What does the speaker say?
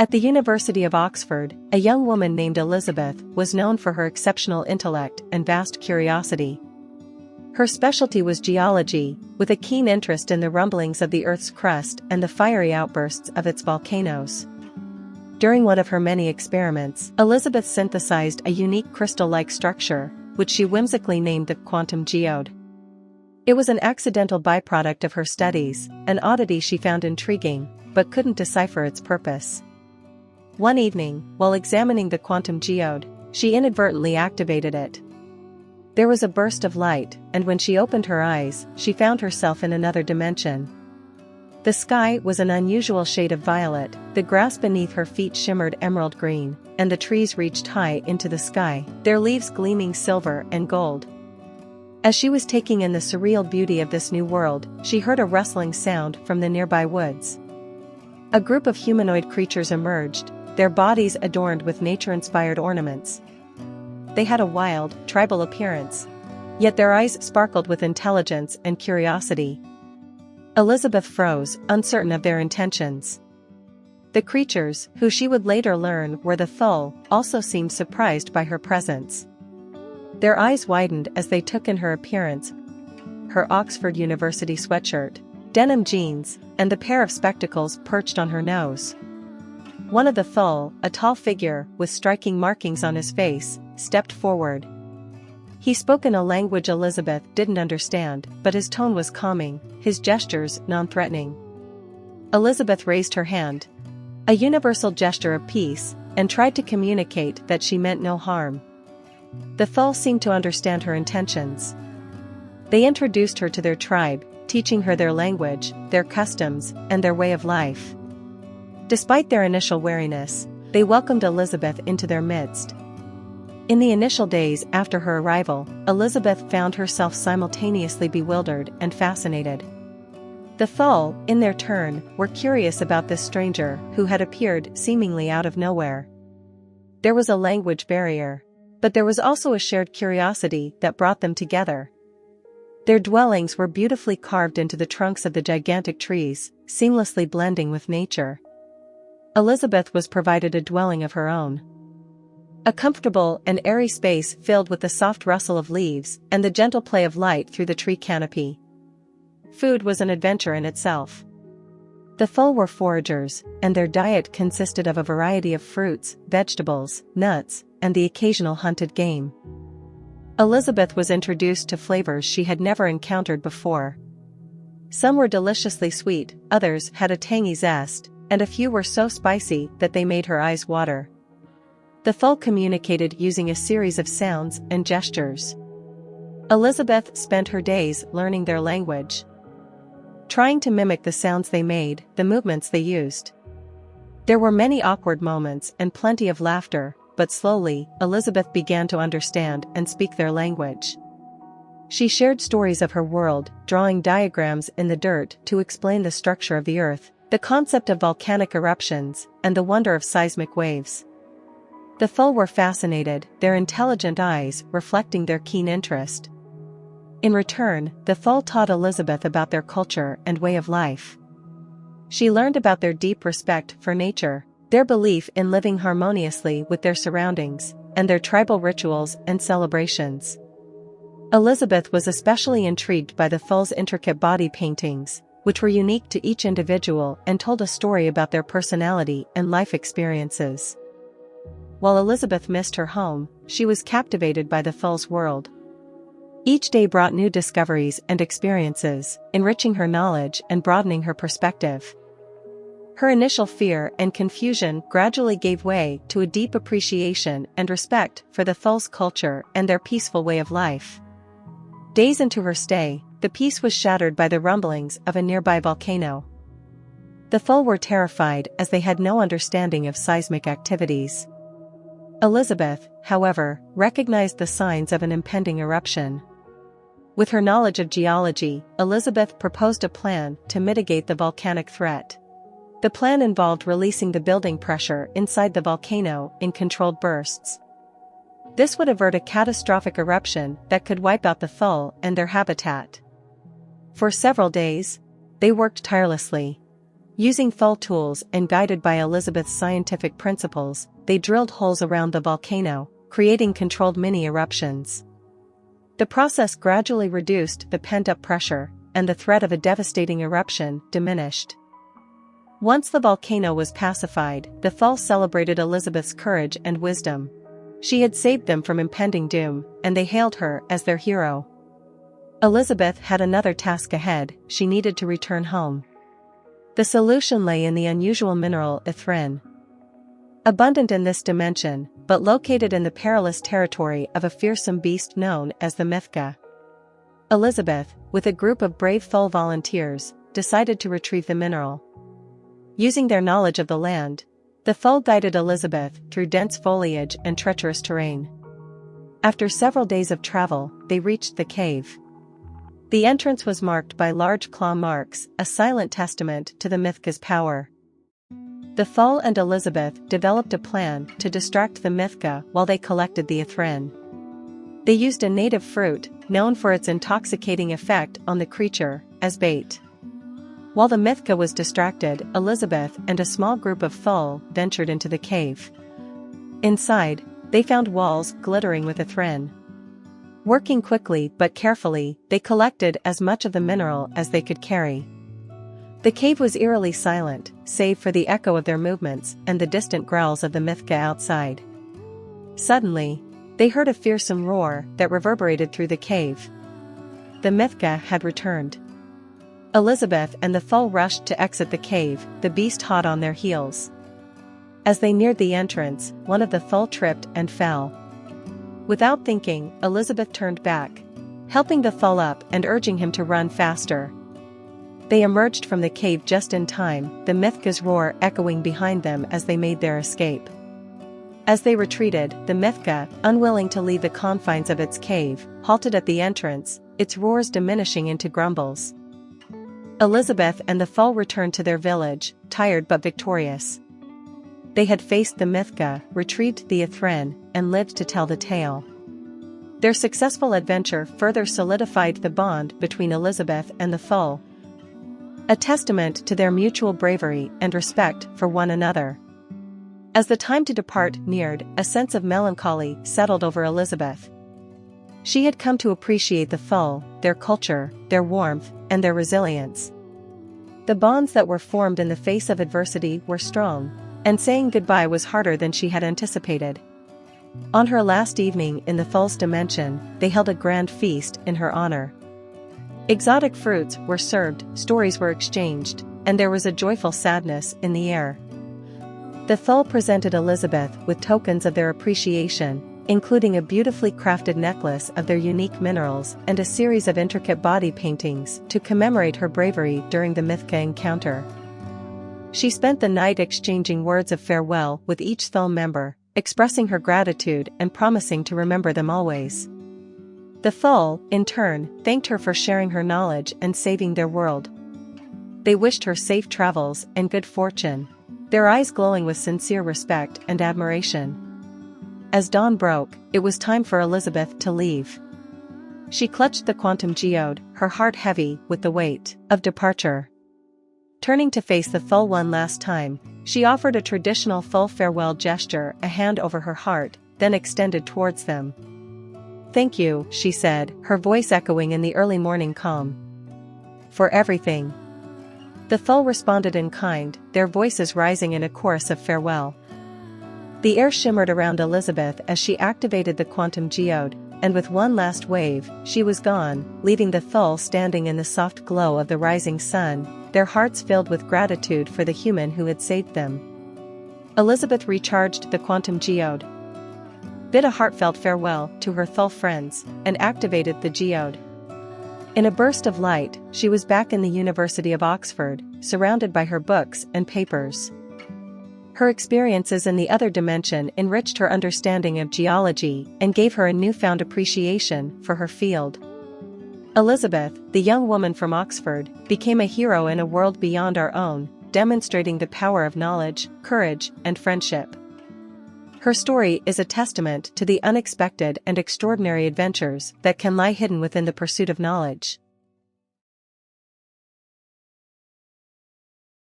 At the University of Oxford, a young woman named Elizabeth was known for her exceptional intellect and vast curiosity. Her specialty was geology, with a keen interest in the rumblings of the Earth's crust and the fiery outbursts of its volcanoes. During one of her many experiments, Elizabeth synthesized a unique crystal-like structure, which she whimsically named the Quantum Geode. It was an accidental byproduct of her studies, an oddity she found intriguing, but couldn't decipher its purpose. One evening, while examining the Quantum Geode, she inadvertently activated it. There was a burst of light, and when she opened her eyes, she found herself in another dimension. The sky was an unusual shade of violet, the grass beneath her feet shimmered emerald green, and the trees reached high into the sky, their leaves gleaming silver and gold. As she was taking in the surreal beauty of this new world, she heard a rustling sound from the nearby woods. A group of humanoid creatures emerged, their bodies adorned with nature-inspired ornaments. They had a wild, tribal appearance. Yet their eyes sparkled with intelligence and curiosity. Elizabeth froze, uncertain of their intentions. The creatures, who she would later learn were the Thûl, also seemed surprised by her presence. Their eyes widened as they took in her appearance: her Oxford University sweatshirt, denim jeans, and the pair of spectacles perched on her nose. One of the Thûl, a tall figure with striking markings on his face, stepped forward. He spoke in a language Elizabeth didn't understand, but his tone was calming, his gestures non-threatening. Elizabeth raised her hand, a universal gesture of peace, and tried to communicate that she meant no harm. The Thûl seemed to understand her intentions. They introduced her to their tribe, teaching her their language, their customs, and their way of life. Despite their initial wariness, they welcomed Elizabeth into their midst. In the initial days after her arrival, Elizabeth found herself simultaneously bewildered and fascinated. The Thûl, in their turn, were curious about this stranger who had appeared seemingly out of nowhere. There was a language barrier, but there was also a shared curiosity that brought them together. Their dwellings were beautifully carved into the trunks of the gigantic trees, seamlessly blending with nature. Elizabeth was provided a dwelling of her own. A comfortable and airy space filled with the soft rustle of leaves and the gentle play of light through the tree canopy. Food was an adventure in itself. The Thûl were foragers, and their diet consisted of a variety of fruits, vegetables, nuts, and the occasional hunted game. Elizabeth was introduced to flavors she had never encountered before. Some were deliciously sweet, others had a tangy zest, and a few were so spicy that they made her eyes water. The Thûl communicated using a series of sounds and gestures. Elizabeth spent her days learning their language, trying to mimic the sounds they made, the movements they used. There were many awkward moments and plenty of laughter, but slowly, Elizabeth began to understand and speak their language. She shared stories of her world, drawing diagrams in the dirt to explain the structure of the Earth, the concept of volcanic eruptions, and the wonder of seismic waves. The Thûl were fascinated, their intelligent eyes reflecting their keen interest. In return, the Thûl taught Elizabeth about their culture and way of life. She learned about their deep respect for nature, their belief in living harmoniously with their surroundings, and their tribal rituals and celebrations. Elizabeth was especially intrigued by the Thûl's intricate body paintings, which were unique to each individual and told a story about their personality and life experiences. While Elizabeth missed her home, she was captivated by the Thûl's world. Each day brought new discoveries and experiences, enriching her knowledge and broadening her perspective. Her initial fear and confusion gradually gave way to a deep appreciation and respect for the Thûl's culture and their peaceful way of life. Days into her stay, the peace was shattered by the rumblings of a nearby volcano. The Thûl were terrified as they had no understanding of seismic activities. Elizabeth, however, recognized the signs of an impending eruption. With her knowledge of geology, Elizabeth proposed a plan to mitigate the volcanic threat. The plan involved releasing the building pressure inside the volcano in controlled bursts. This would avert a catastrophic eruption that could wipe out the Thûl and their habitat. For several days, they worked tirelessly. Using Thûl tools and guided by Elizabeth's scientific principles, they drilled holes around the volcano, creating controlled mini-eruptions. The process gradually reduced the pent-up pressure, and the threat of a devastating eruption diminished. Once the volcano was pacified, the Thûl celebrated Elizabeth's courage and wisdom. She had saved them from impending doom, and they hailed her as their hero. Elizabeth had another task ahead. She needed to return home. The solution lay in the unusual mineral yttrium. Abundant in this dimension, but located in the perilous territory of a fearsome beast known as the Mythka. Elizabeth, with a group of brave Thûl volunteers, decided to retrieve the mineral. Using their knowledge of the land, the Thûl guided Elizabeth through dense foliage and treacherous terrain. After several days of travel, they reached the cave. The entrance was marked by large claw marks, a silent testament to the Mythka's power. The Thûl and Elizabeth developed a plan to distract the Mythka while they collected the yttrium. They used a native fruit, known for its intoxicating effect on the creature, as bait. While the Mythka was distracted, Elizabeth and a small group of Thûl ventured into the cave. Inside, they found walls glittering with yttrium. Working quickly but carefully, they collected as much of the mineral as they could carry. The cave was eerily silent, save for the echo of their movements and the distant growls of the Mythka outside. Suddenly, they heard a fearsome roar that reverberated through the cave. The Mythka had returned. Elizabeth and the Thûl rushed to exit the cave, the beast hot on their heels. As they neared the entrance, one of the Thûl tripped and fell. Without thinking, Elizabeth turned back, helping the Thûl up and urging him to run faster. They emerged from the cave just in time, the Mythka's roar echoing behind them as they made their escape. As they retreated, the Mythka, unwilling to leave the confines of its cave, halted at the entrance, its roars diminishing into grumbles. Elizabeth and the Thûl returned to their village, tired but victorious. They had faced the Mythka, retrieved the yttrium, and lived to tell the tale. Their successful adventure further solidified the bond between Elizabeth and the Thûl, a testament to their mutual bravery and respect for one another. As the time to depart neared, a sense of melancholy settled over Elizabeth. She had come to appreciate the Thûl, their culture, their warmth, and their resilience. The bonds that were formed in the face of adversity were strong, and saying goodbye was harder than she had anticipated. On her last evening in the Thûl's dimension, they held a grand feast in her honor. Exotic fruits were served, stories were exchanged, and there was a joyful sadness in the air. The Thûl presented Elizabeth with tokens of their appreciation, including a beautifully crafted necklace of their unique minerals and a series of intricate body paintings to commemorate her bravery during the Mythka encounter. She spent the night exchanging words of farewell with each Thûl member, expressing her gratitude and promising to remember them always. The Thûl, in turn, thanked her for sharing her knowledge and saving their world. They wished her safe travels and good fortune, their eyes glowing with sincere respect and admiration. As dawn broke, it was time for Elizabeth to leave. She clutched the Quantum Geode, her heart heavy with the weight of departure. Turning to face the Thûl one last time, she offered a traditional Thûl farewell gesture, a hand over her heart, then extended towards them. "Thank you," she said, her voice echoing in the early morning calm. "For everything." The Thûl responded in kind, their voices rising in a chorus of farewell. The air shimmered around Elizabeth as she activated the Quantum Geode, and with one last wave, she was gone, leaving the Thûl standing in the soft glow of the rising sun, their hearts filled with gratitude for the human who had saved them. Elizabeth recharged the Quantum Geode, bid a heartfelt farewell to her Thûl friends, and activated the geode. In a burst of light, she was back in the University of Oxford, surrounded by her books and papers. Her experiences in the other dimension enriched her understanding of geology and gave her a newfound appreciation for her field. Elizabeth, the young woman from Oxford, became a hero in a world beyond our own, demonstrating the power of knowledge, courage, and friendship. Her story is a testament to the unexpected and extraordinary adventures that can lie hidden within the pursuit of knowledge.